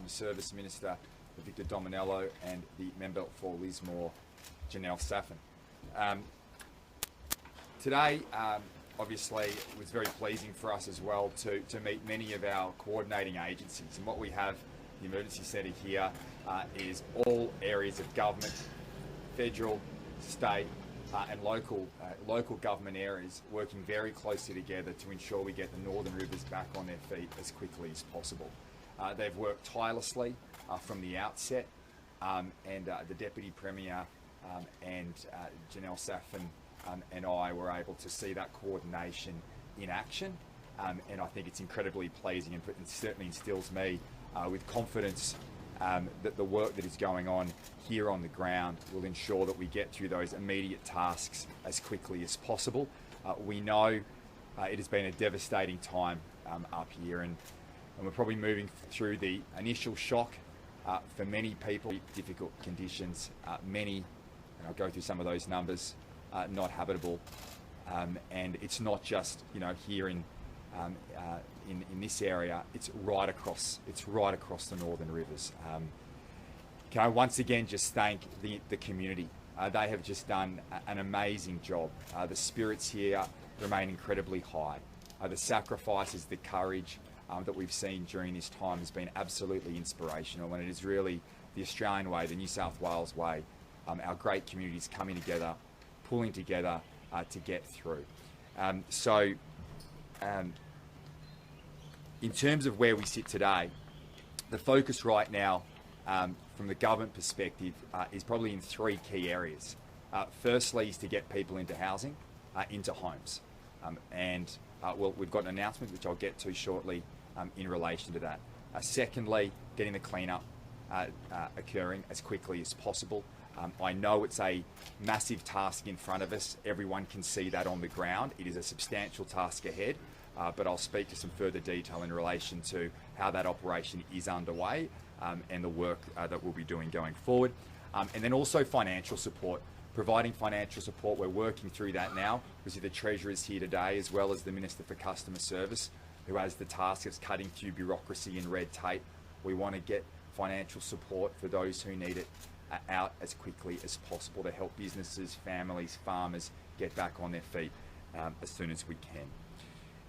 Customer Service Minister, Victor Dominello, and the member for Lismore, Janelle Saffin. Today, obviously, it was very pleasing for us as well to meet many of our coordinating agencies. And what we have, the Emergency Centre here, is all areas of government, federal, state, and local government areas working very closely together to ensure we get the Northern Rivers back on their feet as quickly as possible. They've worked tirelessly from the outset, and the Deputy Premier and Janelle Saffin and I were able to see that coordination in action, and I think it's incredibly pleasing, and it certainly instills me with confidence that the work that is going on here on the ground will ensure that we get through those immediate tasks as quickly as possible. We know it has been a devastating time up here, and we're probably moving through the initial shock for many people, difficult conditions, many, and I'll go through some of those numbers, not habitable, and it's not just here in this area. It's right across the Northern Rivers. Can I once again just thank the community? They have just done an amazing job. The spirits here remain incredibly high. The sacrifices, the courage that we've seen during this time has been absolutely inspirational, and it is really the Australian way, the New South Wales way. Our great communities coming together, pulling together to get through. In terms of where we sit today, the focus right now from the government perspective is probably in three key areas. Firstly is to get people into housing, into homes. Well, we've got an announcement which I'll get to shortly in relation to that. Secondly, getting the cleanup occurring as quickly as possible. I know it's a massive task in front of us. Everyone can see that on the ground. It is a substantial task ahead, but I'll speak to some further detail in relation to how that operation is underway and the work that we'll be doing going forward. And then also financial support. Providing financial support, we're working through that now. Obviously the Treasurer is here today, as well as the Minister for Customer Service, who has the task of cutting through bureaucracy and red tape. We want to get financial support for those who need it out as quickly as possible to help businesses, families, farmers get back on their feet as soon as we can.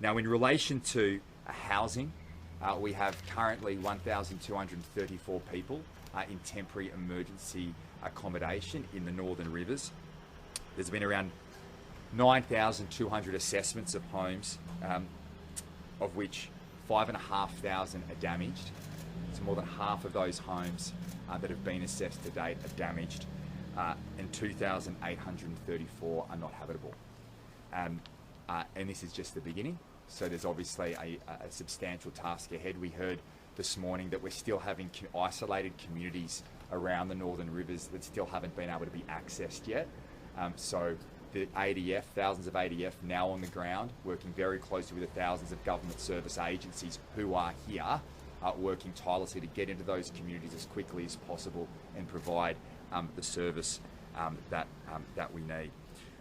Now, in relation to housing, we have currently 1,234 people in temporary emergency accommodation in the Northern Rivers. There's been around 9,200 assessments of homes, of which 5,500 are damaged. So more than half of those homes that have been assessed to date are damaged, and 2,834 are not habitable. And this is just the beginning. So there's obviously a substantial task ahead. We heard this morning that we're still having isolated communities around the Northern Rivers that still haven't been able to be accessed yet. So the ADF, thousands of ADF now on the ground, working very closely with the thousands of government service agencies who are here, working tirelessly to get into those communities as quickly as possible and provide the service that we need.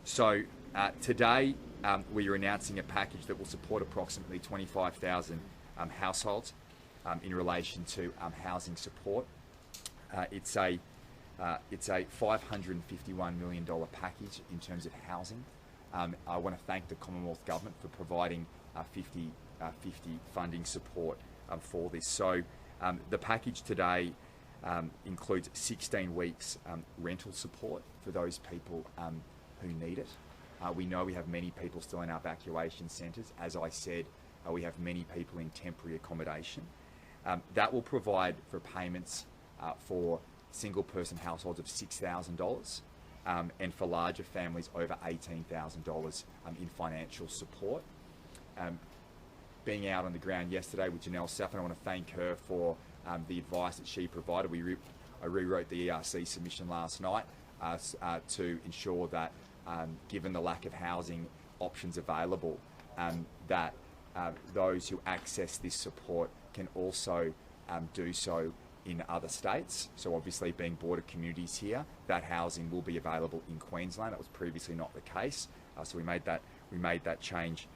So today we are announcing a package that will support approximately 25,000 households in relation to housing support. It's a $551 million package in terms of housing. I want to thank the Commonwealth Government for providing 50 funding support for this. So the package today includes 16 weeks rental support for those people who need it. We know we have many people still in our evacuation centres. As I said, we have many people in temporary accommodation. That will provide for payments for single-person households of $6,000 and for larger families over $18,000 in financial support. Being out on the ground yesterday with Janelle Saffin, I want to thank her for the advice that she provided. I rewrote the ERC submission last night to ensure that, given the lack of housing options available, that those who access this support can also do so in other states. So obviously, being border communities here, that housing will be available in Queensland. That was previously not the case. So we made that change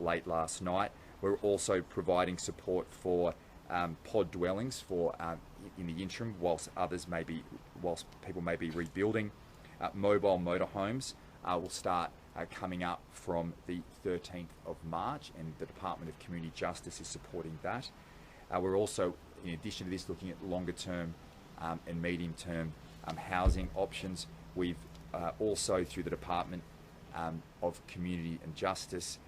late last night. We're also providing support for pod dwellings for in the interim, whilst people may be rebuilding. Mobile motorhomes will start coming up from the 13th of March, and the Department of Community Justice is supporting that. We're also, in addition to this, looking at longer term and medium term housing options. We've also, through the Department of Community and Justice,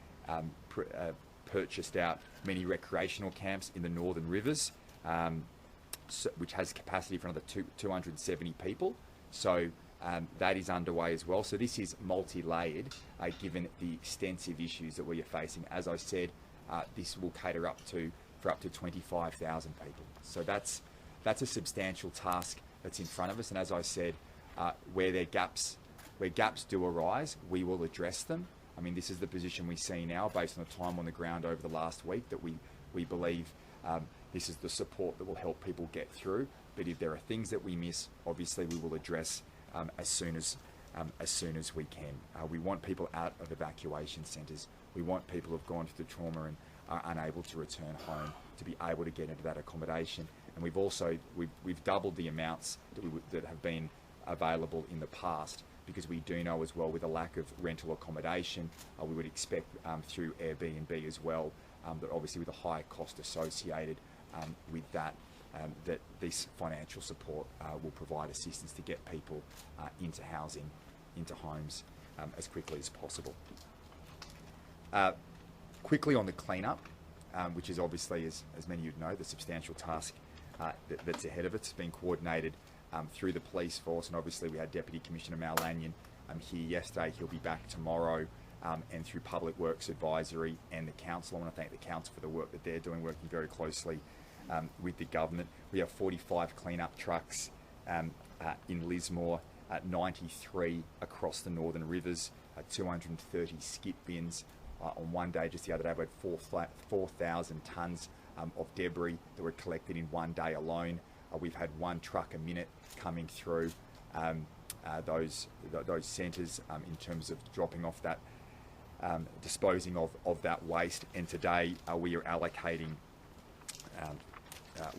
purchased out many recreational camps in the Northern Rivers, which has capacity for another 270 people. So that is underway as well. So this is multi-layered, given the extensive issues that we are facing. As I said, this will cater for up to 25,000 people. So that's a substantial task that's in front of us. And as I said, where gaps do arise, we will address them. I mean, this is the position we see now based on the time on the ground over the last week, that we believe this is the support that will help people get through. But if there are things that we miss, obviously we will address as soon as we can. We want people out of evacuation centres. We want people who have gone through the trauma and are unable to return home to be able to get into that accommodation. And we've doubled the amounts that have been available in the past, because we do know as well, with a lack of rental accommodation, we would expect through Airbnb as well, that obviously with a high cost associated with that, that this financial support will provide assistance to get people into housing, into homes as quickly as possible. Quickly on the cleanup, which is obviously, as many of you know, the substantial task that's ahead of it. It's been coordinated through the police force, and obviously we had Deputy Commissioner Mal Lanyon here yesterday. He'll be back tomorrow, and through Public Works Advisory and the council. I want to thank the council for the work that they're doing, working very closely with the government. We have 45 cleanup trucks in Lismore, 93 across the Northern Rivers, 230 skip bins. On one day, just the other day, we had 4,000 tonnes of debris that were collected in one day alone. We've had one truck a minute coming through those centres in terms of dropping off that, disposing of that waste. And today we are allocating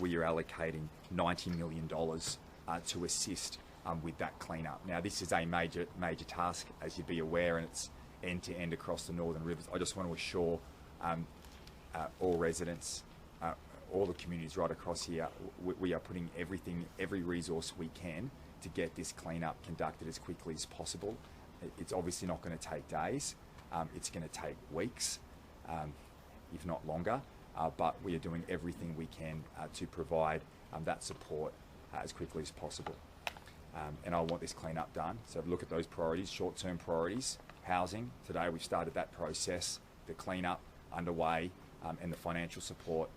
$90 million to assist with that cleanup. Now, this is a major task, as you'd be aware, and it's end-to-end across the Northern Rivers. I just want to assure all residents, all the communities right across here, we are putting every resource we can to get this cleanup conducted as quickly as possible. It's obviously not going to take days. It's going to take weeks, if not longer, but we are doing everything we can to provide that support as quickly as possible. And I want this cleanup done. So look at those priorities, short-term priorities. Housing, today we've started that process, the cleanup underway, and the financial support,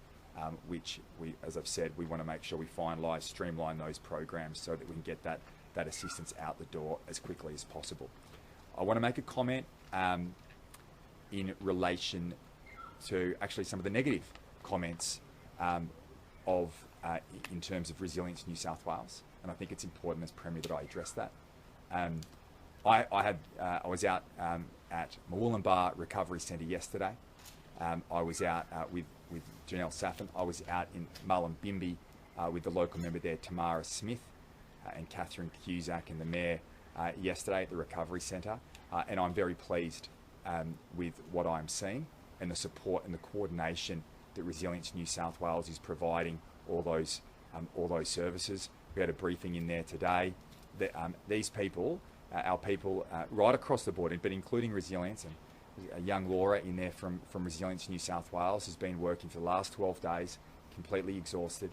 which as I've said, we want to make sure we finalise, streamline those programs so that we can get that assistance out the door as quickly as possible. I want to make a comment in relation to actually some of the negative comments in terms of Resilience New South Wales, and I think it's important as Premier that I address that. I was out at Murwillumbah Recovery Centre yesterday. I was out with Janelle Saffin. I was out in Mullumbimby with the local member there, Tamara Smith, and Catherine Cusack and the Mayor yesterday at the Recovery Centre. And I'm very pleased with what I'm seeing and the support and the coordination that Resilience New South Wales is providing all those services. We had a briefing in there today. These people, our people right across the board, but including Resilience, and young Laura in there from Resilience New South Wales has been working for the last 12 days, completely exhausted,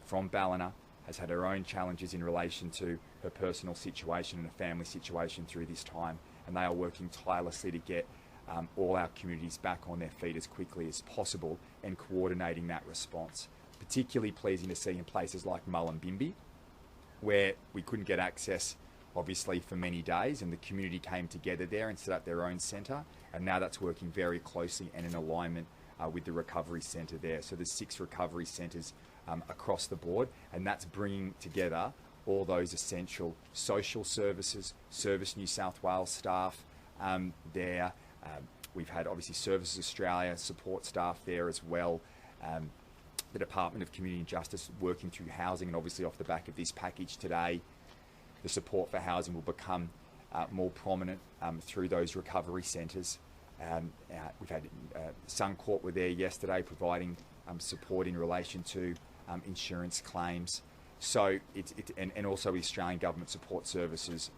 from Ballina, has had her own challenges in relation to her personal situation and a family situation through this time, and they are working tirelessly to get all our communities back on their feet as quickly as possible and coordinating that response. Particularly pleasing to see in places like Mullumbimby, where we couldn't get access obviously for many days, and the community came together there and set up their own centre, and now that's working very closely and in alignment with the recovery centre there. So there's 6 recovery centres across the board, and that's bringing together all those essential social services, Service New South Wales staff there. We've had obviously Services Australia support staff there as well. the Department of Community and Justice working through housing, and obviously off the back of this package today, the support for housing will become more prominent through those recovery centres. We've had Suncorp were there yesterday providing support in relation to insurance claims. So and also Australian Government Support Services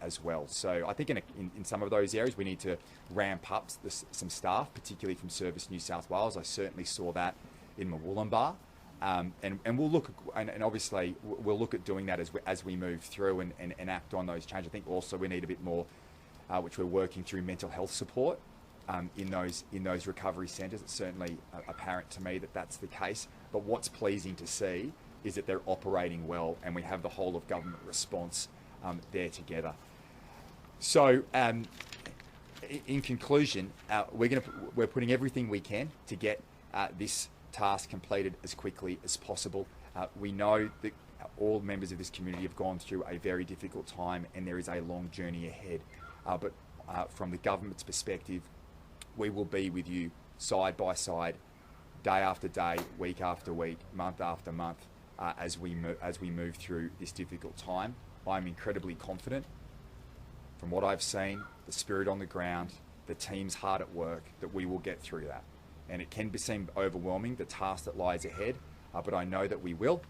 as well. So I think in some of those areas we need to ramp up some staff, particularly from Service New South Wales. I certainly saw that in Murwillumbah. And we'll look at, and obviously we'll look at doing that as we move through and act on those changes. I think also we need a bit more, which we're working through, mental health support in those recovery centres. It's certainly apparent to me that that's the case. But what's pleasing to see is that they're operating well, and we have the whole of government response there together. So, in conclusion, we're putting everything we can to get this task completed as quickly as possible. We know that all members of this community have gone through a very difficult time, and there is a long journey ahead. But from the government's perspective, we will be with you side by side, day after day, week after week, month after month, as we move through this difficult time. I'm incredibly confident from what I've seen, the spirit on the ground, the team's hard at work, that we will get through that. And it can seem overwhelming, the task that lies ahead, but I know that we will.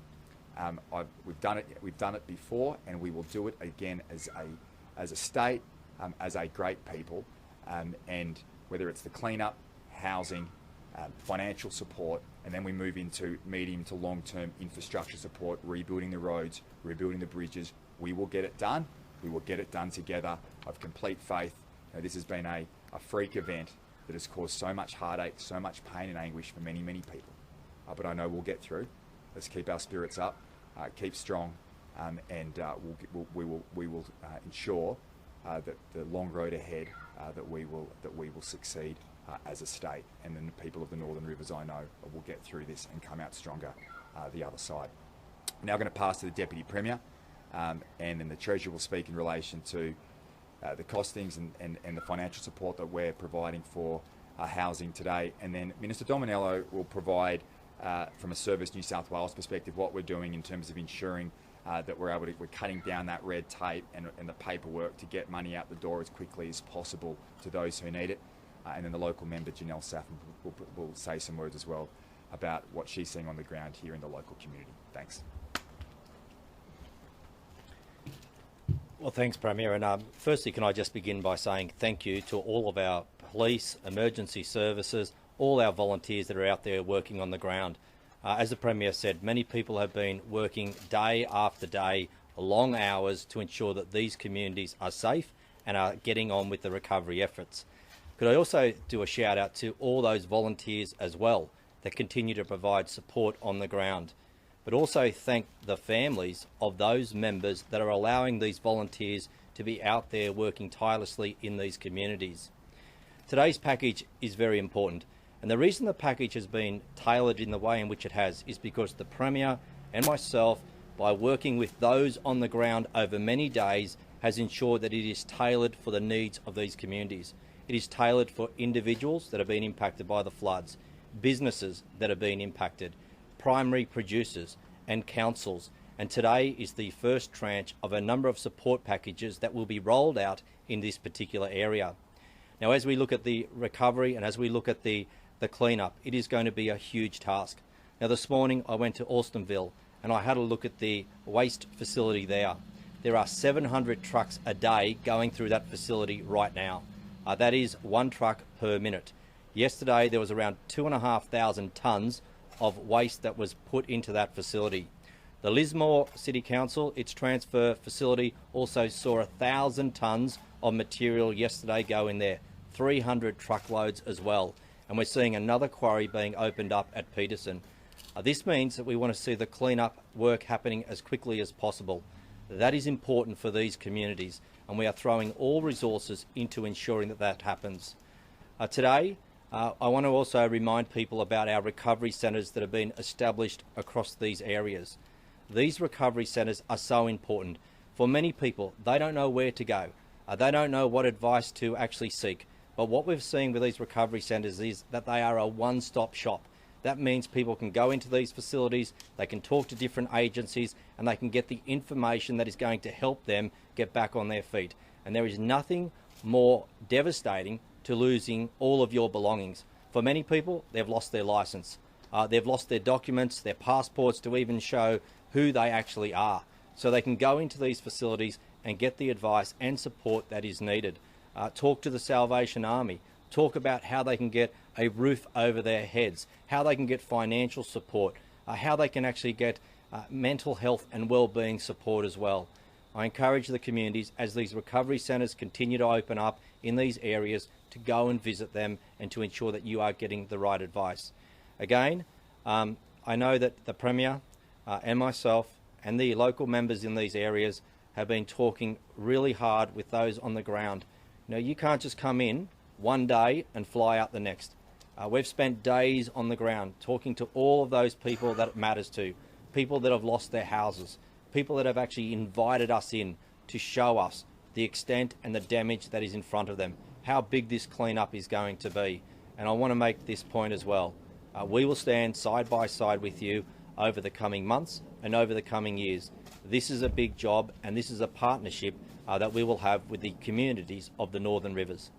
We've done it before, and we will do it again as a state, as a great people, and whether it's the cleanup, housing, financial support, and then we move into medium to long-term infrastructure support, rebuilding the roads, rebuilding the bridges. We will get it done. We will get it done together. I've complete faith. This has been a freak event that has caused so much heartache, so much pain and anguish for many, many people. But I know we'll get through. Let's keep our spirits up, keep strong, and we will ensure that the long road ahead that we will succeed as a state, and then the people of the Northern Rivers, I know, will get through this and come out stronger the other side. Now I'm going to pass to the Deputy Premier, and then the Treasurer will speak in relation to the costings and the financial support that we're providing for housing today. And then Minister Dominello will provide, from a Service New South Wales perspective, what we're doing in terms of ensuring that we're cutting down that red tape and the paperwork to get money out the door as quickly as possible to those who need it. And then the local member, Janelle Saffin, will say some words as well about what she's seeing on the ground here in the local community. Thanks. Well, thanks, Premier. And firstly, can I just begin by saying thank you to all of our police, emergency services, all our volunteers that are out there working on the ground. As the Premier said, many people have been working day after day, long hours, to ensure that these communities are safe and are getting on with the recovery efforts. Could I also do a shout out to all those volunteers as well that continue to provide support on the ground, but also thank the families of those members that are allowing these volunteers to be out there working tirelessly in these communities. Today's package is very important, and the reason the package has been tailored in the way in which it has is because the Premier and myself, by working with those on the ground over many days, has ensured that it is tailored for the needs of these communities. It is tailored for individuals that have been impacted by the floods, businesses that have been impacted, primary producers and councils. And today is the first tranche of a number of support packages that will be rolled out in this particular area. Now, as we look at the recovery and as we look at the cleanup, it is going to be a huge task. Now, this morning I went to Alstonville and I had a look at the waste facility there. There are 700 trucks a day going through that facility right now. That is one truck per minute. Yesterday there was around 2,500 tonnes of waste that was put into that facility. The Lismore City Council, its transfer facility, also saw 1,000 tonnes of material yesterday go in there, 300 truckloads as well. And we're seeing another quarry being opened up at Peterson. This means that we want to see the clean-up work happening as quickly as possible. That is important for these communities, and we are throwing all resources into ensuring that that happens. Today, I want to also remind people about our recovery centres that have been established across these areas. These recovery centres are so important. For many people, they don't know where to go. They don't know what advice to actually seek. But what we've seen with these recovery centres is that they are a one-stop shop. That means people can go into these facilities, they can talk to different agencies, and they can get the information that is going to help them get back on their feet. And there is nothing more devastating to losing all of your belongings. For many people, they've lost their license. They've lost their documents, their passports, to even show who they actually are. So they can go into these facilities and get the advice and support that is needed. Talk to the Salvation Army. Talk about how they can get a roof over their heads, how they can get financial support, how they can actually get mental health and well-being support as well. I encourage the communities, as these recovery centres continue to open up in these areas, to go and visit them and to ensure that you are getting the right advice. Again, I know that the Premier and myself and the local members in these areas have been talking really hard with those on the ground. You know, you can't just come in one day and fly out the next. We've spent days on the ground talking to all of those people that it matters to, people that have lost their houses, people that have actually invited us in to show us the extent and the damage that is in front of them, how big this cleanup is going to be. And I want to make this point as well. We will stand side by side with you over the coming months and over the coming years. This is a big job, and this is a partnership that we will have with the communities of the Northern Rivers.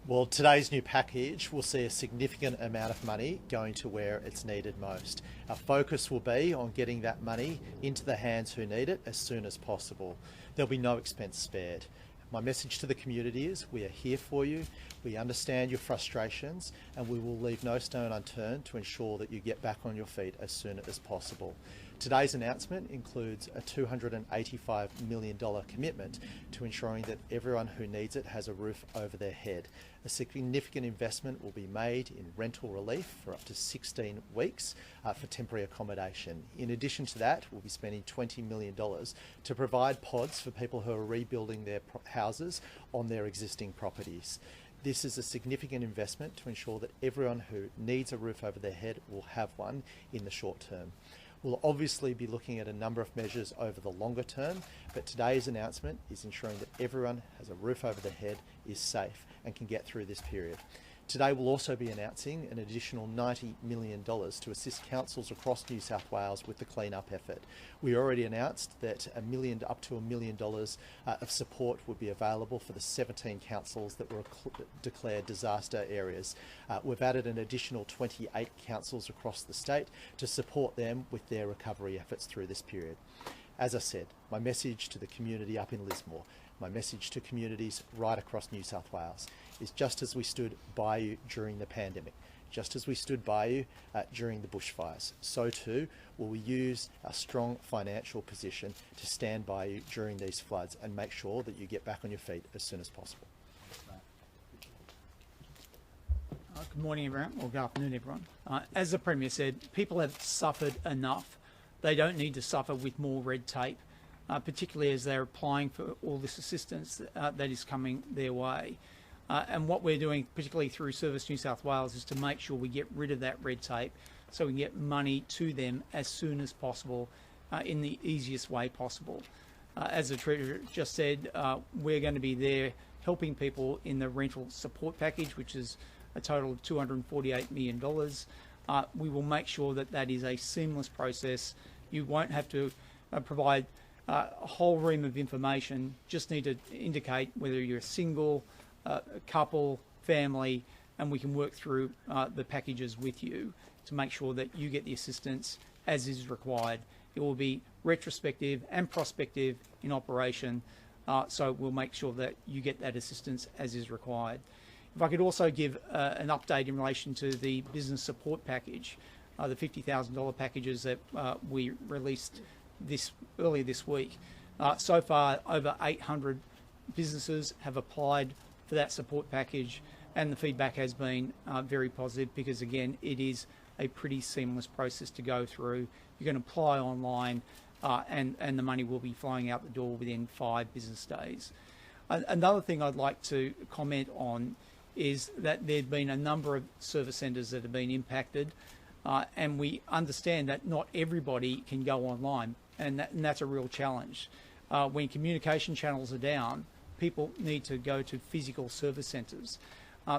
Well, today's new package will see a significant amount of money going to where it's needed most. Our focus will be on getting that money into the hands who need it as soon as possible. There'll be no expense spared. My message to the community is we are here for you, we understand your frustrations, and we will leave no stone unturned to ensure that you get back on your feet as soon as possible. Today's announcement includes a $285 million commitment to ensuring that everyone who needs it has a roof over their head. A significant investment will be made in rental relief for up to 16 weeks for temporary accommodation. In addition to that, we'll be spending $20 million to provide pods for people who are rebuilding their houses on their existing properties. This is a significant investment to ensure that everyone who needs a roof over their head will have one in the short term. We'll obviously be looking at a number of measures over the longer term, but today's announcement is ensuring that everyone has a roof over their head, is safe, and can get through this period. Today we'll also be announcing an additional $90 million to assist councils across New South Wales with the clean-up effort. We already announced that up to $1 million of support would be available for the 17 councils that were declared disaster areas. We've added an additional 28 councils across the state to support them with their recovery efforts through this period. As I said, my message to the community up in Lismore, my message to communities right across New South Wales is just as we stood by you during the pandemic, just as we stood by you during the bushfires, so too will we use our strong financial position to stand by you during these floods and make sure that you get back on your feet as soon as possible. Good morning, everyone, or good afternoon, everyone. As the Premier said, people have suffered enough. They don't need to suffer with more red tape, particularly as they're applying for all this assistance that is coming their way. And what we're doing, particularly through Service New South Wales, is to make sure we get rid of that red tape so we can get money to them as soon as possible in the easiest way possible. As the Treasurer just said, we're going to be there helping people in the rental support package, which is a total of $248 million. We will make sure that that is a seamless process. You won't have to provide a whole ream of information, just need to indicate whether you're single, couple, family, and we can work through the packages with you to make sure that you get the assistance as is required. It will be retrospective and prospective in operation, so we'll make sure that you get that assistance as is required. If I could also give an update in relation to the business support package, the $50,000 packages that we released earlier this week. So far, over 800 businesses have applied for that support package, and the feedback has been very positive because, again, it is a pretty seamless process to go through. You can apply online, and the money will be flying out the door within 5 business days. Another thing I'd like to comment on is that there've been a number of service centres that have been impacted, and we understand that not everybody can go online, and that's a real challenge. When communication channels are down, people need to go to physical service centres.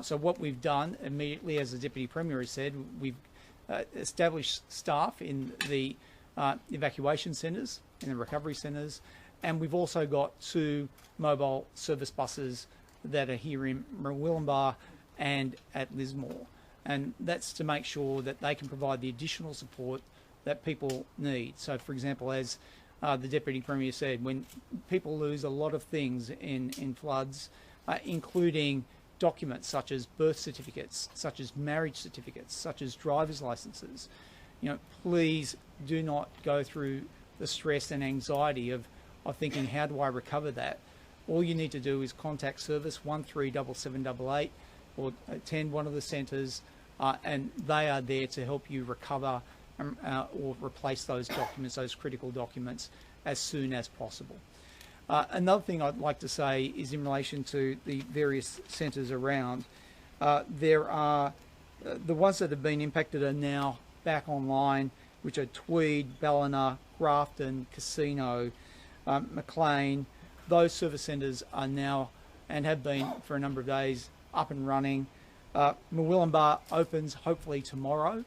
So what we've done immediately, as the Deputy Premier has said, we've established staff in the evacuation centres, in the recovery centres, and we've also got 2 mobile service buses that are here in Murwillumbah and at Lismore. And that's to make sure that they can provide the additional support that people need. So, for example, as the Deputy Premier said, when people lose a lot of things in floods, including documents such as birth certificates, such as marriage certificates, such as driver's licenses, please do not go through the stress and anxiety of thinking, how do I recover that? All you need to do is contact service 137788 or attend one of the centres, and they are there to help you recover or replace those documents, those critical documents, as soon as possible. Another thing I'd like to say is in relation to the various centres around. There are the ones that have been impacted are now back online, which are Tweed, Ballina, Grafton, Casino, Maclean. Those service centres are now, and have been for a number of days, up and running. Murwillumbah opens hopefully tomorrow,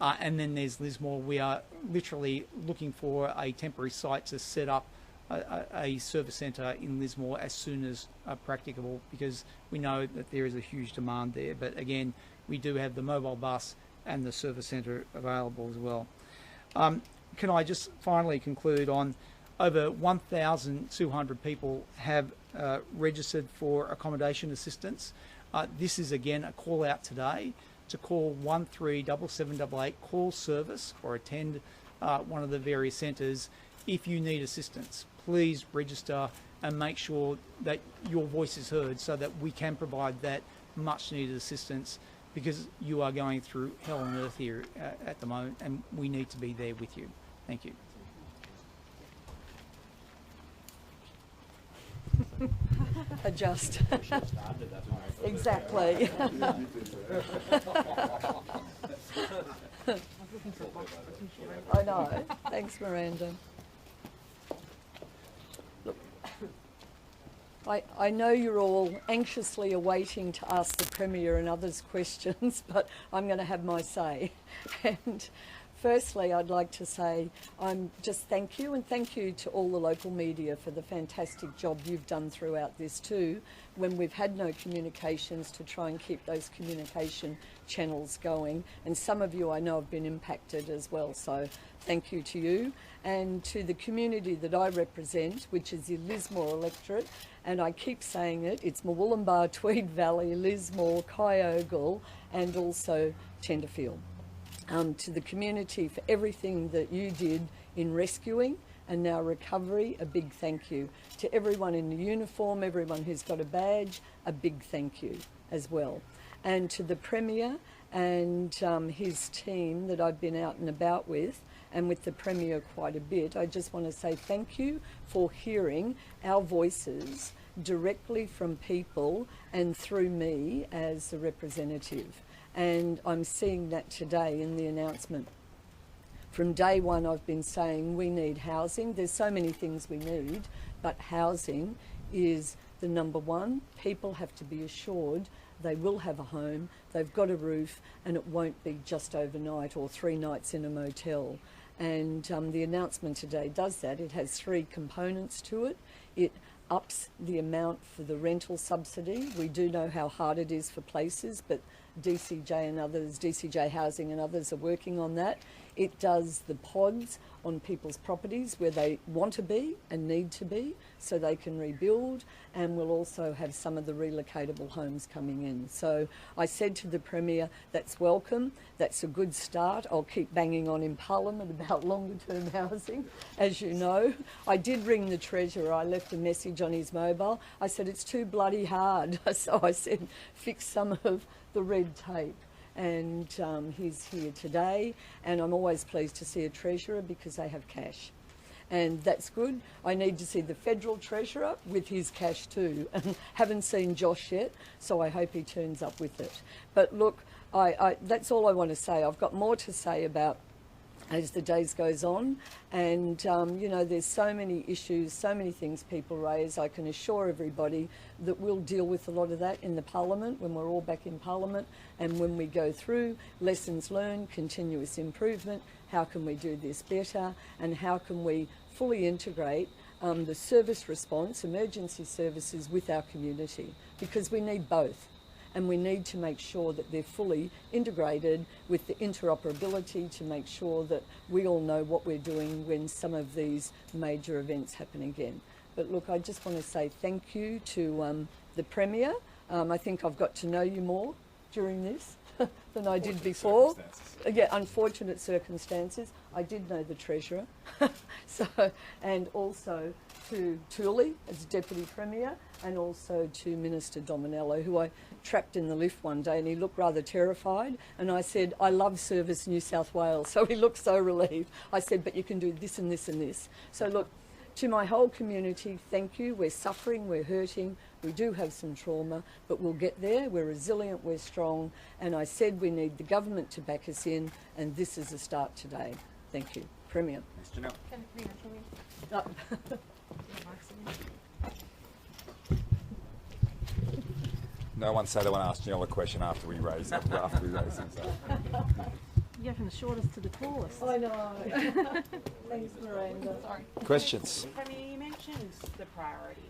and then there's Lismore. We are literally looking for a temporary site to set up a service centre in Lismore as soon as practicable, because we know that there is a huge demand there. But again, we do have the mobile bus and the service centre available as well. Can I just finally conclude on over 1,200 people have registered for accommodation assistance. This is again a call out today to call 137788, call service, or attend one of the various centres if you need assistance. Please register and make sure that your voice is heard so that we can provide that much needed assistance, because you are going through hell on earth here at the moment, and we need to be there with you. Thank you. Adjust. Exactly. I know. Thanks, Miranda. Look, I know you're all anxiously awaiting to ask the Premier and others questions, but I'm going to have my say. And firstly, I'd like to say thank you, and thank you to all the local media for the fantastic job you've done throughout this too, when we've had no communications, to try and keep those communication channels going. And some of you I know have been impacted as well, so thank you to you. And to the community that I represent, which is the Lismore electorate, and I keep saying it, it's Murwillumbah, Tweed Valley, Lismore, Kyogle, and also Tenterfield. To the community for everything that you did in rescuing and now recovery, a big thank you. To everyone in the uniform, everyone who's got a badge, a big thank you as well. And to the Premier and his team that I've been out and about with, and with the Premier quite a bit, I just want to say thank you for hearing our voices directly from people and through me as a representative. And I'm seeing that today in the announcement. From day one, I've been saying we need housing. There's so many things we need, but housing is the number one. People have to be assured they will have a home, they've got a roof, and it won't be just overnight or 3 nights in a motel. And the announcement today does that. It has 3 components to it. It ups the amount for the rental subsidy. We do know how hard it is for places, but DCJ and others, DCJ Housing and others are working on that. It does the pods on people's properties where they want to be and need to be so they can rebuild, and we'll also have some of the relocatable homes coming in. So I said to the Premier, that's welcome, that's a good start. I'll keep banging on in Parliament about longer term housing. As you know, I did ring the Treasurer, I left a message on his mobile. I said, it's too bloody hard. So I said, fix some of the red tape. And he's here today, and I'm always pleased to see a Treasurer because they have cash. And that's good. I need to see the Federal Treasurer with his cash too, and haven't seen Josh yet, so I hope he turns up with it. But look, that's all I want to say. I've got more to say about as the days goes on. And, you know, there's so many issues, so many things people raise. I can assure everybody that we'll deal with a lot of that in the Parliament when we're all back in Parliament, and when we go through lessons learned, continuous improvement, how can we do this better, and how can we fully integrate the service response, emergency services with our community, because we need both. And we need to make sure that they're fully integrated with the interoperability to make sure that we all know what we're doing when some of these major events happen again. But look, I just want to say thank you to the Premier. I think I've got to know you more during this than I did before. Yeah, unfortunate circumstances. I did know the Treasurer. And also to Tooley as Deputy Premier, and also to Minister Dominello, who I trapped in the lift one day, and he looked rather terrified, and I said, I love Service New South Wales, so he looked so relieved. I said, but you can do this and this and this. So look, to my whole community, thank you. We're suffering, we're hurting, we do have some trauma, but we'll get there. We're resilient, we're strong, and I said we need the government to back us in, and this is a start today. Thank you. Premier. Thanks, Janelle. No one said they want to ask Janelle a question after we raise it. You go from the shortest to the tallest. I know. Thanks, Miranda. Sorry. Questions? Premier, you mentioned the priorities.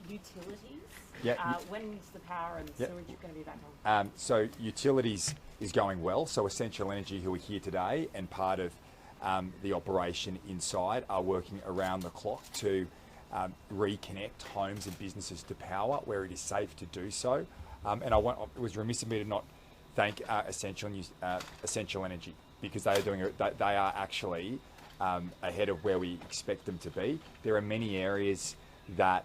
Utilities. Yeah. When's the power and Yeah. sewage going to be back on? So utilities is going well. So Essential Energy, who are here today, and part of the operation inside, are working around the clock to reconnect homes and businesses to power where it is safe to do so. And it was remiss of me to not thank Essential Energy, because they are doing it. They are actually ahead of where we expect them to be. There are many areas that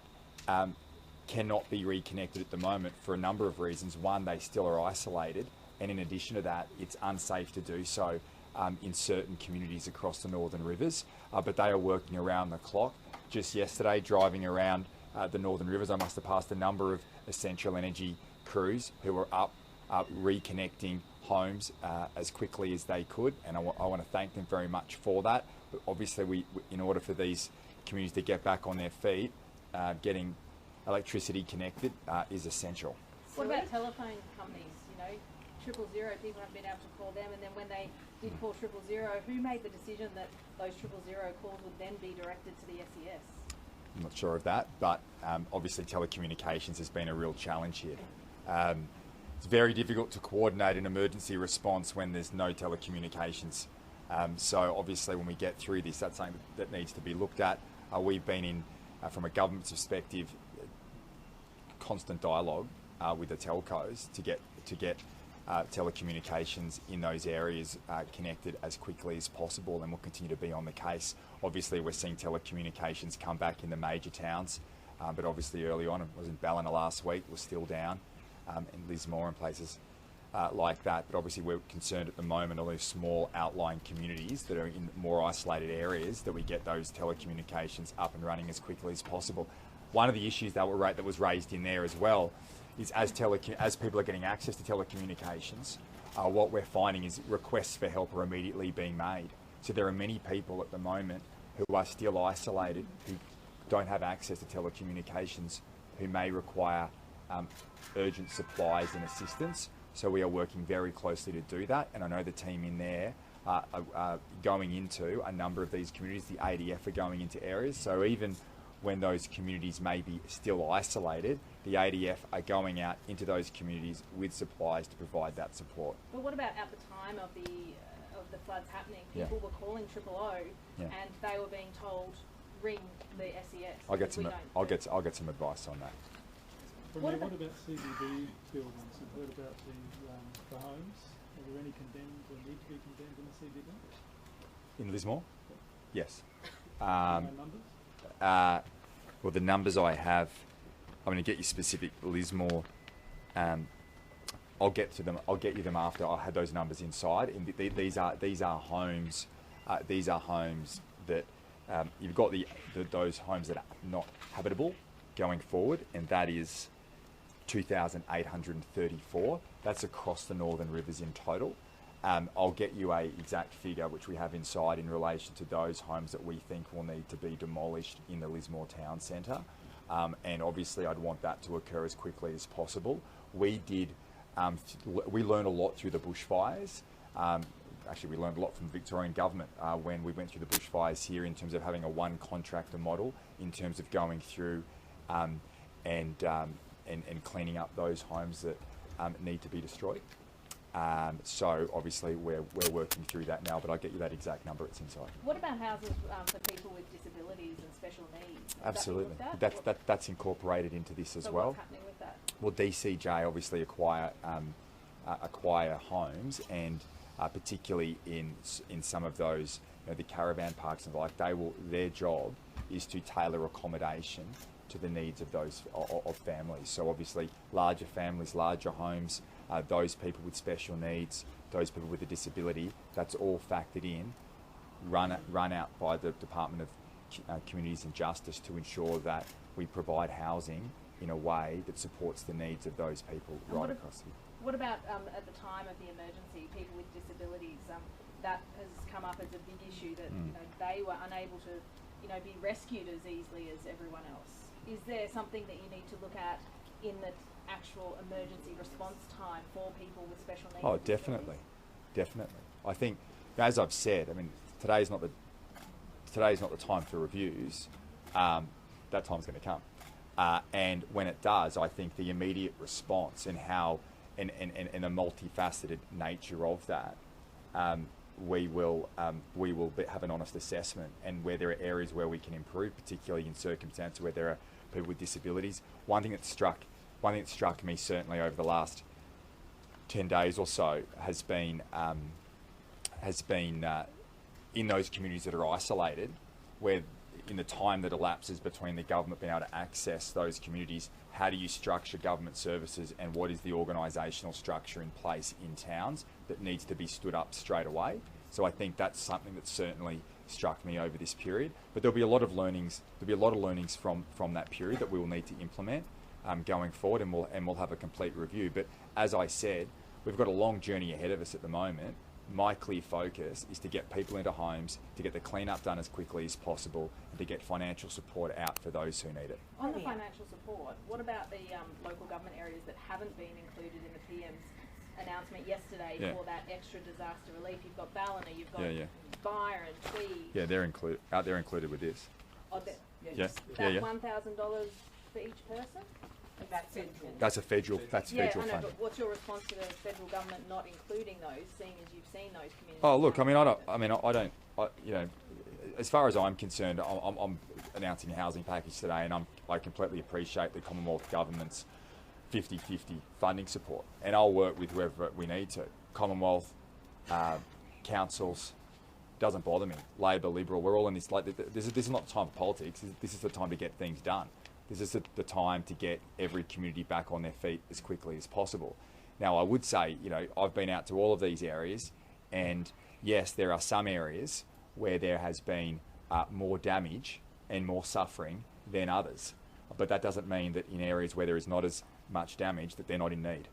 cannot be reconnected at the moment for a number of reasons. One, they still are isolated, and in addition to that, it's unsafe to do so in certain communities across the Northern Rivers. But they are working around the clock. Just yesterday, driving around the Northern Rivers, I must have passed a number of Essential Energy crews who were up reconnecting homes as quickly as they could, and I want to thank them very much for that. But obviously, in order for these communities to get back on their feet, getting electricity connected is essential. What about telephone companies? You know, 000, people haven't been able to call them, and then when they did call 000, who made the decision that those 000 calls would then be directed to the SES? I'm not sure of that, but obviously telecommunications has been a real challenge here. It's very difficult to coordinate an emergency response when there's no telecommunications. So obviously when we get through this, that's something that needs to be looked at. We've been in, from a government perspective, constant dialogue with the telcos to get telecommunications in those areas connected as quickly as possible, and we'll continue to be on the case. Obviously, we're seeing telecommunications come back in the major towns, but obviously early on, it was in Ballina last week, was still down, in Lismore and places like that. But obviously, we're concerned at the moment, all those small outlying communities that are in more isolated areas, that we get those telecommunications up and running as quickly as possible. One of the issues that was raised in there as well is as people are getting access to telecommunications, what we're finding is requests for help are immediately being made. So there are many people at the moment who are still isolated, who don't have access to telecommunications, who may require urgent supplies and assistance. So we are working very closely to do that, and I know the team in there are going into a number of these communities. The ADF are going into areas, so even when those communities may be still isolated, the ADF are going out into those communities with supplies to provide that support. But what about at the time of the floods happening? People were calling 000, and they were being told, ring the SES. I'll get some advice on that. What about CBD buildings? I've heard about the homes. Are there any condemned or need to be condemned in the CBD? In Lismore? Yes. Numbers? Well, the numbers I have, I'm going to get you specific Lismore. I'll get you them after I had those numbers inside. These are homes. These are homes that you've got those homes that are not habitable going forward, and that is 2,834. That's across the Northern Rivers in total. I'll get you a exact figure which we have inside in relation to those homes that we think will need to be demolished in the Lismore Town Centre. And obviously I'd want that to occur as quickly as possible. We learned a lot through the bushfires. Actually, we learned a lot from the Victorian government when we went through the bushfires here in terms of having a one contractor model, in terms of going through and cleaning up those homes that need to be destroyed. So obviously we're working through that now, but I'll get you that exact number. It's inside. What about houses for people with disabilities and special needs? Would Absolutely, that be looked at? that's incorporated into this as So well. what's happening with that? Well, DCJ obviously acquire homes, and particularly in some of those, the caravan parks and the like, their job is to tailor accommodation to the needs of those of families. So obviously, larger families, larger homes, those people with special needs, those people with a disability, that's all factored in, run out by the Department of Communities and Justice to ensure that we provide housing in a way that supports the needs of those people right across the... What about at the time of the emergency, people with disabilities? That has come up as a big issue, that they were unable to be rescued as easily as everyone else. Is there something that you need to look at in the actual emergency response time for people with special needs? Oh, definitely. I think, as I've said, I mean, today's not the time for reviews. That time's going to come, and when it does, I think the immediate response and how and the multifaceted nature of that, we will have an honest assessment, and where there are areas where we can improve, particularly in circumstances where there are people with disabilities. One thing that struck me certainly over the last 10 days or so has been in those communities that are isolated, where in the time that elapses between the government being able to access those communities, how do you structure government services, and what is the organisational structure in place in towns that needs to be stood up straight away? So I think that's something that certainly struck me over this period. But there'll be a lot of learnings. From that period that we will need to implement going forward, and we'll have a complete review. But as I said, we've got a long journey ahead of us at the moment. My clear focus is to get people into homes, to get the clean-up done as quickly as possible, and to get financial support out for those who need it. On the financial support, what about the local government areas that haven't been included in the PM's announcement yesterday for that extra disaster relief? You've got Ballina, you've got Byron, Tweed. Yeah, they're included with this. Oh, Yeah. $1,000 for each person? That's a federal. That's federal I know, funding. but what's your response to the federal government not including those, seeing as you've seen those communities? Oh, look, as far as I'm concerned, I'm announcing a housing package today, and I completely appreciate the Commonwealth Government's 50-50 funding support, and I'll work with whoever we need to. Commonwealth, councils, doesn't bother me. Labor, Liberal, we're all in this. This is not the time for politics. This is the time to get things done. This is the time to get every community back on their feet as quickly as possible. Now, I would say, I've been out to all of these areas, and yes, there are some areas where there has been more damage and more suffering than others. But that doesn't mean that in areas where there is not as much damage that they're not in need.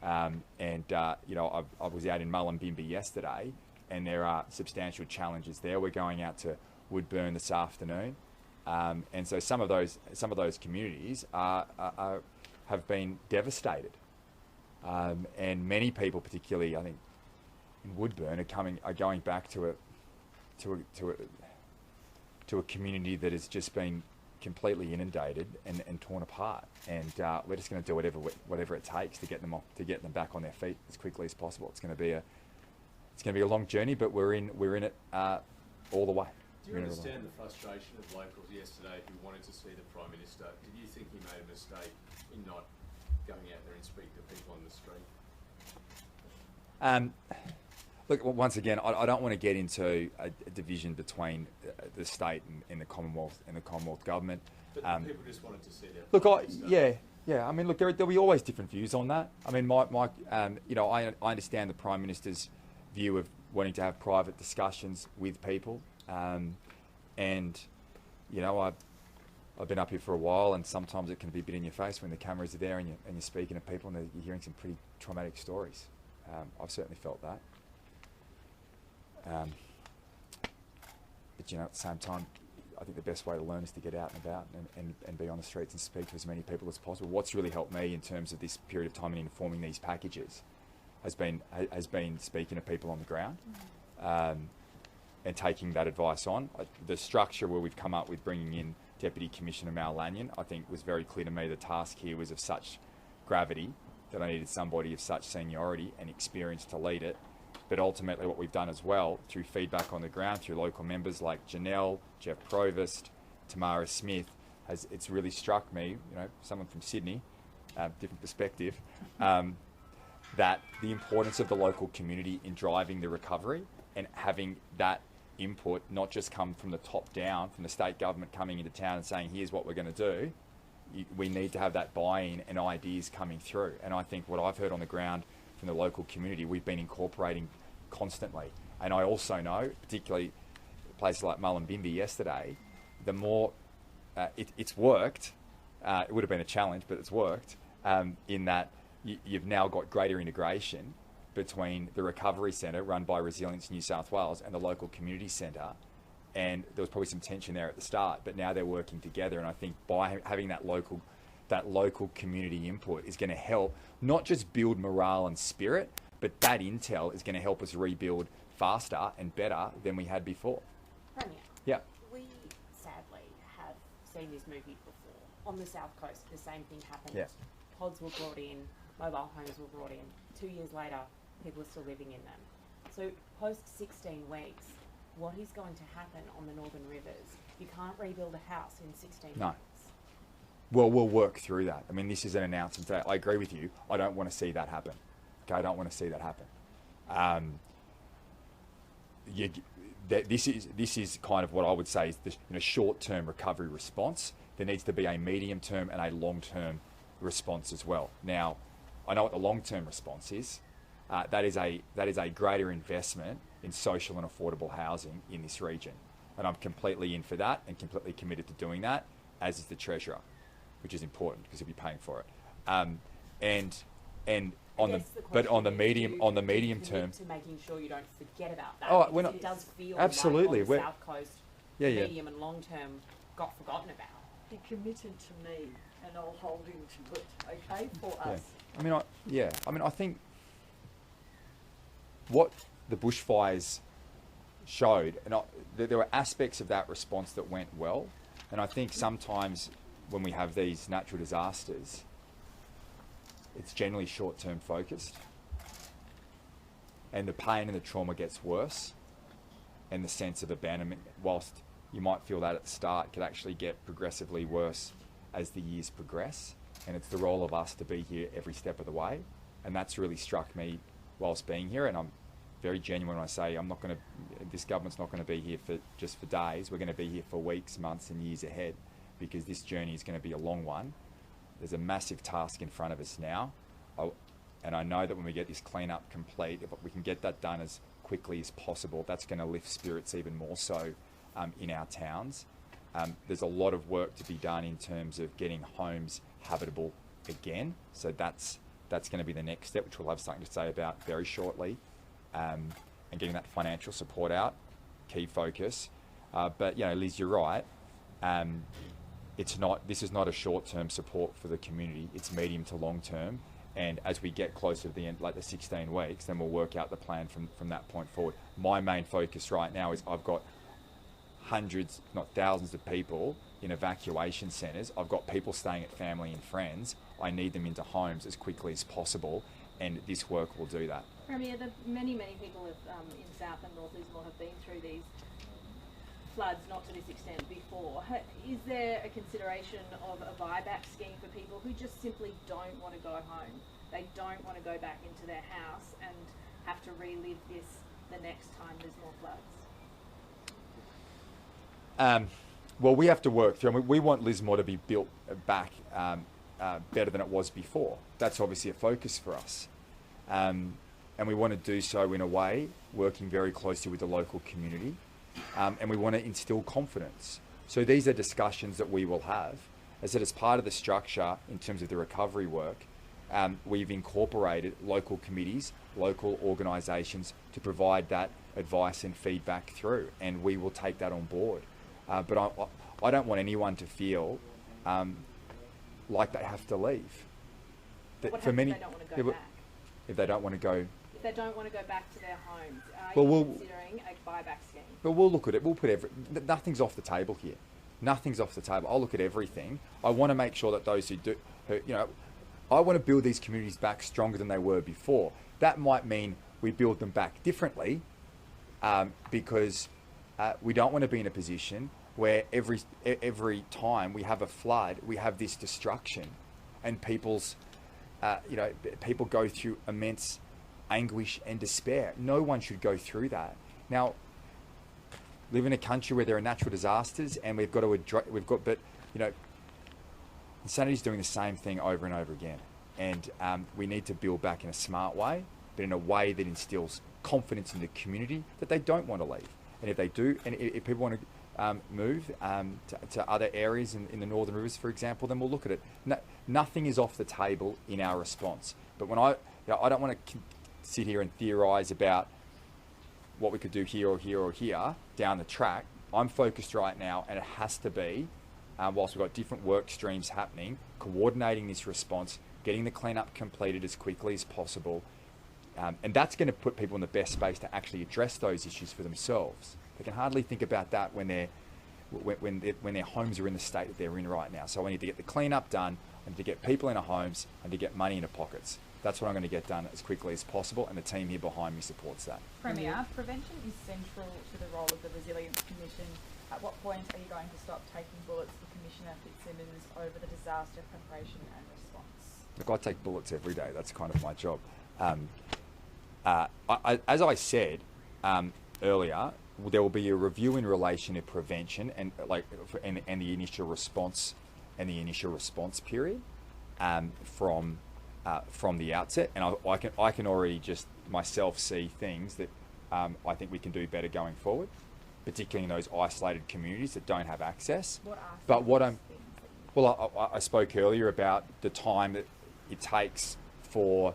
I was out in Mullumbimby yesterday, and there are substantial challenges there. We're going out to Woodburn this afternoon. And so some of those communities have been devastated, and many people, particularly I think in Woodburn, are going back to a community that has just been completely inundated and torn apart. And we're just going to do whatever it takes to get them back on their feet as quickly as possible. It's going to be a long journey, but we're in it all the way. Do you understand the frustration of locals yesterday who wanted to see the Prime Minister? Did you think he made a mistake in not going out there and speak to people on the street? Look, once again, I don't want to get into a division between the state and the Commonwealth government. But people just wanted to see their look, Prime Minister. I mean, look, there'll be always different views on that. I mean, I understand the Prime Minister's view of wanting to have private discussions with people. I've been up here for a while, and sometimes it can be a bit in your face when the cameras are there and you're speaking to people and you're hearing some pretty traumatic stories. I've certainly felt that. But you know, at the same time, I think the best way to learn is to get out and about and be on the streets and speak to as many people as possible. What's really helped me in terms of this period of time in informing these packages has been speaking to people on the ground and taking that advice on. The structure where we've come up with bringing in Deputy Commissioner Mal Lanyon, I think was very clear to me. The task here was of such gravity that I needed somebody of such seniority and experience to lead it. But ultimately what we've done as well, through feedback on the ground, through local members like Janelle, Jeff Provost, Tamara Smith, it's really struck me, you know, someone from Sydney, different perspective, that the importance of the local community in driving the recovery and having that input not just come from the top down, from the state government coming into town and saying, here's what we're going to do. We need to have that buy-in and ideas coming through. And I think what I've heard on the ground from the local community, we've been incorporating constantly. And I also know, particularly places like Mullumbimby yesterday, the more it's worked, it would have been a challenge, but it's worked, in that you've now got greater integration between the recovery centre run by Resilience New South Wales and the local community centre. And there was probably some tension there at the start, but now they're working together. And I think by having that local community input is going to help not just build morale and spirit, but that intel is going to help us rebuild faster and better than we had before. Premier, yeah. We sadly have seen this movie before. On the South Coast, the same thing happened. Yeah. Pods were brought in, mobile homes were brought in. 2 years later, people are still living in them. So post 16 weeks, what is going to happen on the Northern Rivers? You can't rebuild a house in 16 weeks. Well, we'll work through that. I mean, this is an announcement today. I agree with you. I don't want to see that happen. Okay, I don't want to see that happen. This is kind of what I would say is the short-term recovery response. There needs to be a medium-term and a long-term response as well. Now, I know what the long-term response is. That is a greater investment in social and affordable housing in this region, and I'm completely in for that and completely committed to doing that, as is the Treasurer, which is important because he'll be paying for it. On the medium term, to making sure you don't forget about that. Oh, because it does feel absolutely. like on the South Coast, medium and long term got forgotten about. Be committed to me, and I'll hold him to it. Okay, for us. I think what the bushfires showed, and there were aspects of that response that went well, and I think sometimes when we have these natural disasters, it's generally short-term focused, and the pain and the trauma gets worse, and the sense of abandonment, whilst you might feel that at the start, could actually get progressively worse as the years progress. And it's the role of us to be here every step of the way, and that's really struck me whilst being here. And I'm very genuine when I say this government's not going to be here just for days. We're going to be here for weeks, months and years ahead, because this journey is going to be a long one. There's a massive task in front of us now, and I know that when we get this clean-up complete, if we can get that done as quickly as possible, that's going to lift spirits even more so in our towns. There's a lot of work to be done in terms of getting homes habitable again, so that's going to be the next step, which we'll have something to say about very shortly, and getting that financial support out, key focus. But Liz, you're right. This is not a short-term support for the community. It's medium to long-term, and as we get closer to the end, like the 16 weeks, then we'll work out the plan from that point forward. My main focus right now is I've got hundreds, if not thousands of people in evacuation centres. I've got people staying at family and friends. I need them into homes as quickly as possible, and this work will do that. Premier, many people in South and North Lismore have been through these floods, not to this extent before. Is there a consideration of a buyback scheme for people who just simply don't want to go home? They don't want to go back into their house and have to relive this the next time there's more floods? Well, we have to work through. I mean, we want Lismore to be built back better than it was before. That's obviously a focus for us. And we want to do so in a way, working very closely with the local community. And we want to instill confidence. So these are discussions that we will have. As part of the structure in terms of the recovery work, we've incorporated local committees, local organisations to provide that advice and feedback through, and we will take that on board. But I don't want anyone to feel like they have to leave. What For happens many, if they don't want to go back? if they don't want to go, If they don't want to go back to their homes, are Well, you we'll- considering a buyback scheme? but we'll look at it. We'll put nothing's off the table here. Nothing's off the table. I'll look at everything. I want to make sure that those who do, I want to build these communities back stronger than they were before. That might mean we build them back differently, because we don't want to be in a position where every time we have a flood, we have this destruction, and people's, people go through immense anguish and despair. No one should go through that. Now, live in a country where there are natural disasters, and we've got to address, Insanity's doing the same thing over and over again, and we need to build back in a smart way, but in a way that instills confidence in the community that they don't want to leave. And if they do, and if people want to move to other areas in the Northern Rivers, for example, then we'll look at it. Nothing is off the table in our response. But when I don't want to sit here and theorise about what we could do here or here or here down the track. I'm focused right now, and it has to be, whilst we've got different work streams happening, coordinating this response, getting the cleanup completed as quickly as possible, and that's going to put people in the best space to actually address those issues for themselves. They can hardly think about that when their homes are in the state that they're in right now. So I need to get the cleanup done, and to get people in their homes, and to get money in their pockets. That's what I'm going to get done as quickly as possible, and the team here behind me supports that. Premier, prevention is central to the role of the Resilience Commission. At what point are you going to stop taking bullets for Commissioner Fitzsimmons over the disaster preparation and response? Look, I take bullets every day. That's kind of my job. As I said earlier, there will be a review in relation to prevention and the initial response period from the outset, and I can already just myself see things that I think we can do better going forward, particularly in those isolated communities that don't have access. I spoke earlier about the time that it takes for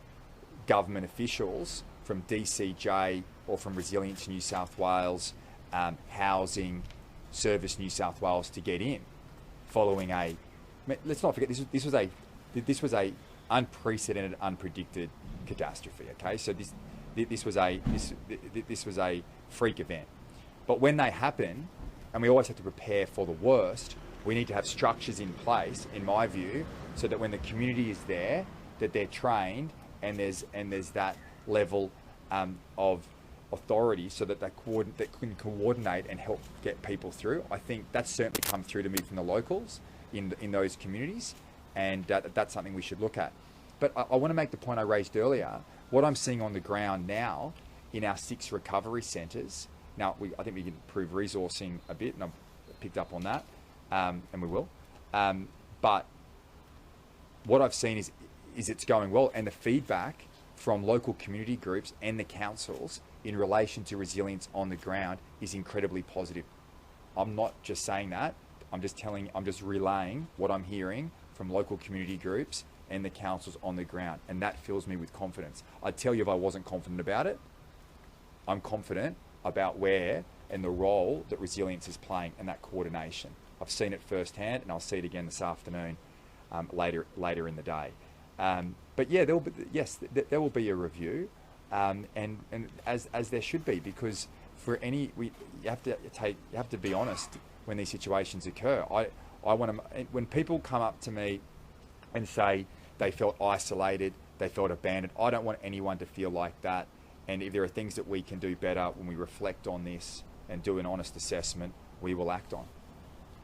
government officials from DCJ or from Resilience New South Wales, Housing, Service New South Wales to get in, following let's not forget this was a unprecedented, unpredicted catastrophe. Okay, so this was a freak event. But when they happen, and we always have to prepare for the worst, we need to have structures in place, in my view, so that when the community is there, that they're trained, and there's that level of authority, so that they can coordinate and help get people through. I think that's certainly come through to me from the locals in those communities, and that's something we should look at. But I want to make the point I raised earlier. What I'm seeing on the ground now in our 6 recovery centres, now I think we can improve resourcing a bit, and I've picked up on that, and we will. But what I've seen is it's going well, and the feedback from local community groups and the councils in relation to resilience on the ground is incredibly positive. I'm not just saying that. I'm just relaying what I'm hearing from local community groups and the councils on the ground, and that fills me with confidence. I'd tell you if I wasn't confident about it. I'm confident about where and the role that resilience is playing and that coordination. I've seen it firsthand, and I'll see it again this afternoon, later in the day. But yeah, there will be a review, and as there should be, because you have to be honest when these situations occur. When people come up to me and say they felt isolated, they felt abandoned, I don't want anyone to feel like that. And if there are things that we can do better when we reflect on this and do an honest assessment, we will act on.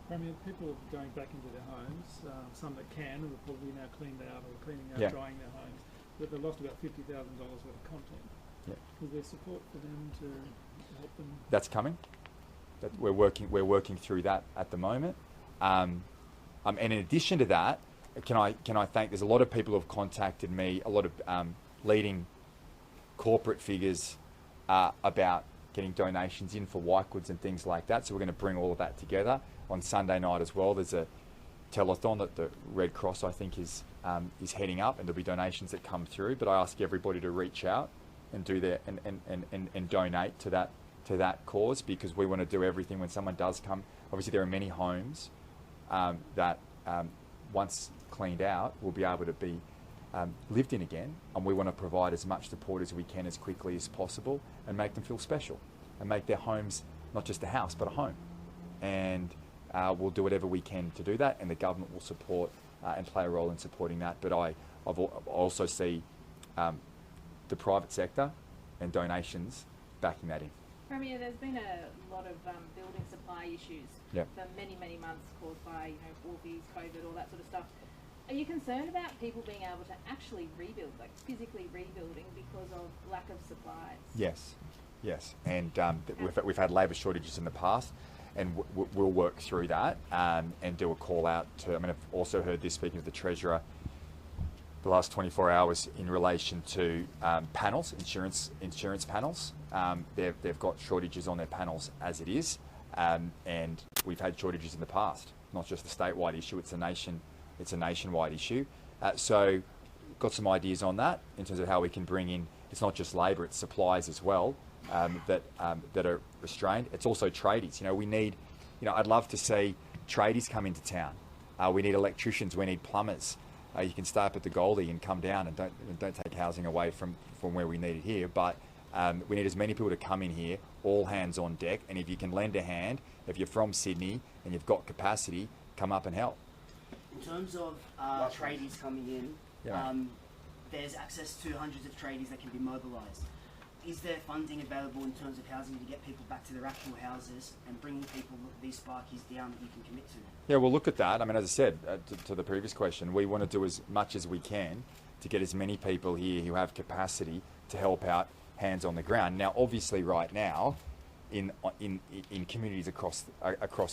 I mean, people are going back into their homes, some that can, and are probably now cleaned out or cleaning out, drying their homes, but they've lost about $50,000 worth of content. Yeah. Is there support for them to help them? That's coming. We're working through that at the moment. And in addition to that, can I thank? There's a lot of people who have contacted me, a lot of leading corporate figures about getting donations in for white goods and things like that. So we're going to bring all of that together on Sunday night as well. There's a telethon that the Red Cross, I think, is heading up, and there'll be donations that come through. But I ask everybody to reach out and do and donate to to that cause, because we want to do everything when someone does come. Obviously, there are many homes that once cleaned out will be able to be lived in again, and we want to provide as much support as we can as quickly as possible and make them feel special and make their homes not just a house but a home. And we'll do whatever we can to do that, and the government will support and play a role in supporting that. But I also see the private sector and donations backing that in. Premier, there's been a lot of building supply issues for many, many months caused by, Orbeez, COVID, all that sort of stuff. Are you concerned about people being able to actually rebuild, like physically rebuilding, because of lack of supplies? Yes, and we've had labour shortages in the past, and we'll work through that and do a call out to. I mean, I've also heard this, speaking of the Treasurer, the last 24 hours in relation to panels, insurance panels. They've got shortages on their panels as it is, and we've had shortages in the past. Not just a statewide issue; it's a nationwide issue. So, got some ideas on that in terms of how we can bring in. It's not just labour; it's supplies as well that are restrained. It's also tradies. We need. I'd love to see tradies come into town. We need electricians. We need plumbers. You can start up at the Goldie and come down, and don't take housing away from where we need it here. But we need as many people to come in here, all hands on deck. And if you can lend a hand, if you're from Sydney and you've got capacity, come up and help. In terms of tradies coming in, there's access to hundreds of tradies that can be mobilised. Is there funding available in terms of housing to get people back to their actual houses and bringing people these sparkies down that you can commit to? Yeah, we'll look at that. I mean, as I said to the previous question, we want to do as much as we can to get as many people here who have capacity to help out, hands on the ground. Now, obviously, right now, in communities across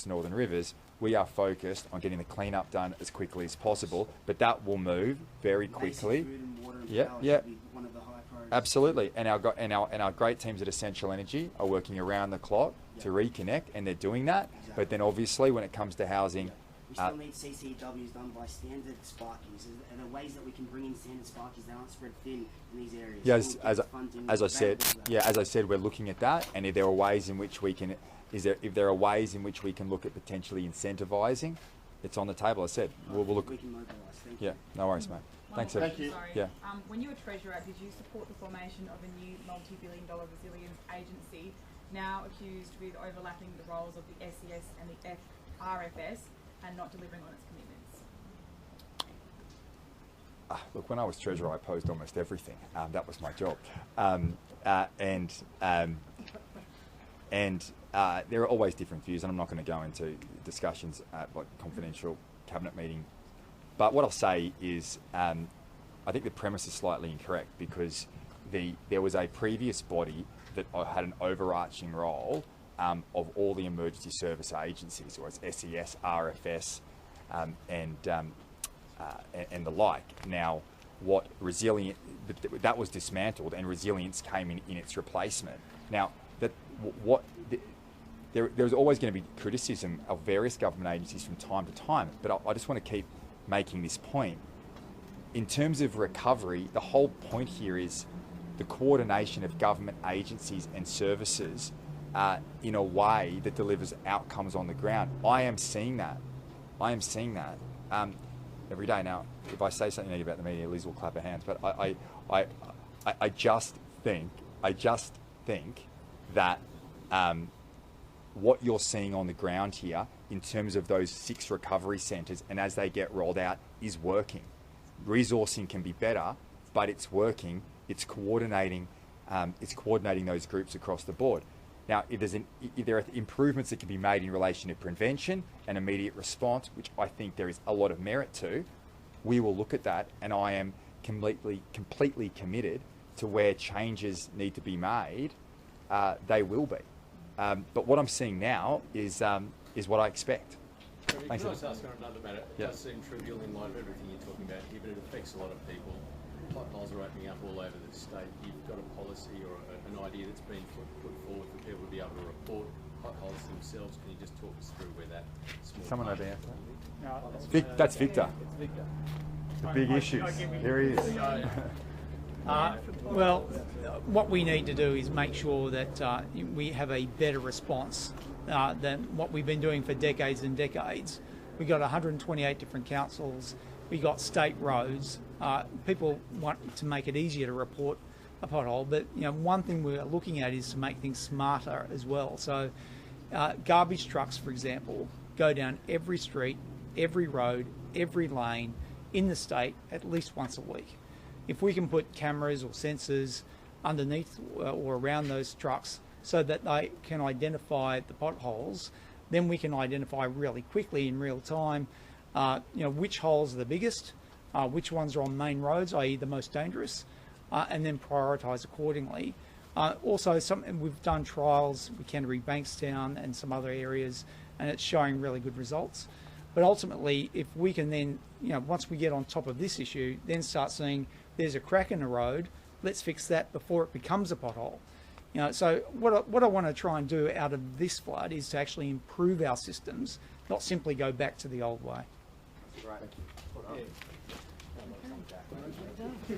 Northern Rivers, we are focused on getting the cleanup done as quickly as possible, but that will move very quickly. Basic food and water and power Yeah. should be one of the high priorities. Absolutely, and our great teams at Essential Energy are working around the clock to reconnect, and they're doing that. Exactly. But then, obviously, when it comes to housing, we still need CCWs done by standard sparkies. Are there ways that we can bring in standard sparkies that aren't spread thin in these areas? yes, Funding as I said, available for that? as I said, we're looking at that, and if there are ways in which we can, if there are ways in which we can look at potentially incentivising, it's on the table. I said we'll look. We can mobilise. Thank you. Yeah, no worries, mate. Thanks, Ed. Sorry. Yeah. When you were Treasurer, did you support the formation of a new multi-billion-dollar resilience agency, now accused with overlapping the roles of the SES and the RFS and not delivering on its commitments? Look, when I was Treasurer, I opposed almost everything. That was my job. There are always different views, and I'm not going to go into discussions at confidential cabinet meeting. But what I'll say is, I think the premise is slightly incorrect, because there was a previous body that had an overarching role of all the emergency service agencies, or as SES, RFS, and the like. Now, that was dismantled, and resilience came in its replacement. Now, there's always going to be criticism of various government agencies from time to time, but I just want to keep making this point. In terms of recovery, the whole point here is the coordination of government agencies and services in a way that delivers outcomes on the ground. I am seeing that every day. Now, if I say something negative about the media, Liz will clap her hands. But I just think that what you're seeing on the ground here, in terms of those 6 recovery centres, and as they get rolled out, is working. Resourcing can be better, but it's working. It's coordinating those groups across the board. Now, if there are improvements that can be made in relation to prevention and immediate response, which I think there is a lot of merit to, we will look at that, and I am completely committed to where changes need to be made. They will be. But what I'm seeing now is what I expect. Thanks. Can I just ask on another matter? It does seem trivial in light of everything you're talking about here, but it affects a lot of people. Potholes are opening up all over the state. You've got a policy or an idea that's been put forward for people to be able to report potholes themselves. Can you just talk us through where that small... Someone over there. No, That's Victor. It's Victor. The big issues. Here he is. Well, what we need to do is make sure that we have a better response than what we've been doing for decades and decades. We've got 128 different councils. We've got state roads. People want to make it easier to report a pothole, but one thing we're looking at is to make things smarter as well. So garbage trucks, for example, go down every street, every road, every lane in the state at least once a week. If we can put cameras or sensors underneath or around those trucks so that they can identify the potholes, then we can identify really quickly in real time, which holes are the biggest, which ones are on main roads, i.e. the most dangerous, and then prioritise accordingly. Also, we've done trials with Canterbury Bankstown and some other areas, and it's showing really good results. But ultimately, if we can then, once we get on top of this issue, then start seeing there's a crack in the road, let's fix that before it becomes a pothole. So what I want to try and do out of this flood is to actually improve our systems, not simply go back to the old way. Right. Thank you.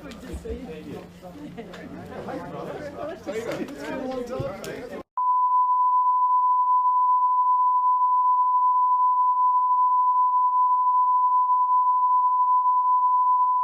Good to see you.